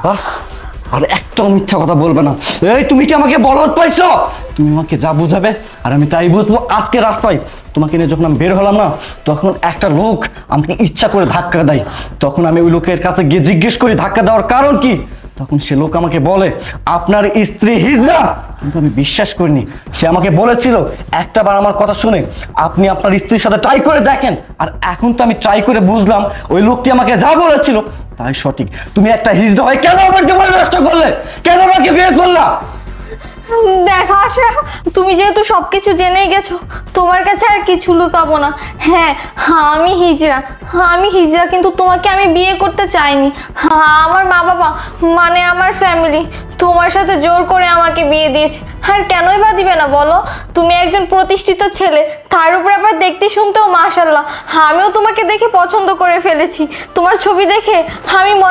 বাস, আর একটাও মিথ্যা কথা বলবে না। এই তুমি কি আমাকে বলদ পাইছো? তুমি আমাকে যা বুঝাবে আর আমি তাই বুঝবো। আজকে রাস্তায় তোমাকে নিয়ে যখন আমি বের হলাম না, তখন একটা লোক আমাকে ইচ্ছা করে ধাক্কা দেয়। তখন আমি ওই লোকের কাছে গিয়ে জিজ্ঞেস করি ধাক্কা দেওয়ার কারণ কি। তখন সে লোক আমাকে বলে আপনার স্ত্রী হিজড়া। কিন্তু আমি বিশ্বাস করিনি। সে আমাকে বলেছিল একটা বার আমার কথা শুনে আপনি আপনার স্ত্রীর সাথে ট্রাই করে দেখেন। আর এখন তো আমি ট্রাই করে বুঝলাম ওই লোকটি আমাকে যা বলেছিল তাই সঠিক। তুমি একটা হিজড়া হয়ে কেন আমার জীবন নষ্ট করলে? কেন আমাকে বিয়ে করলা? দেখো আশা, তুমি যেহেতু সবকিছু জেনেই গেছো, তোমার কাছে আর কিছু লুকাবো না। হ্যাঁ, আমি হিজড়া, কিন্তু তোমাকে আমি বিয়ে করতে চাইনি। আমার মা বাবা মানে আমার ফ্যামিলি তোমার সাথে জোর করে আমাকে বিয়ে দিয়েছে। আর কেনই বা দিবে না বলো? তুমি একজন প্রতিষ্ঠিত ছেলে, তার উপর আবার দেখতে শুনতেও মাশাআল্লাহ। আমিও তোমাকে দেখে পছন্দ করে ফেলেছি। তোমার ছবি দেখে আমি মনে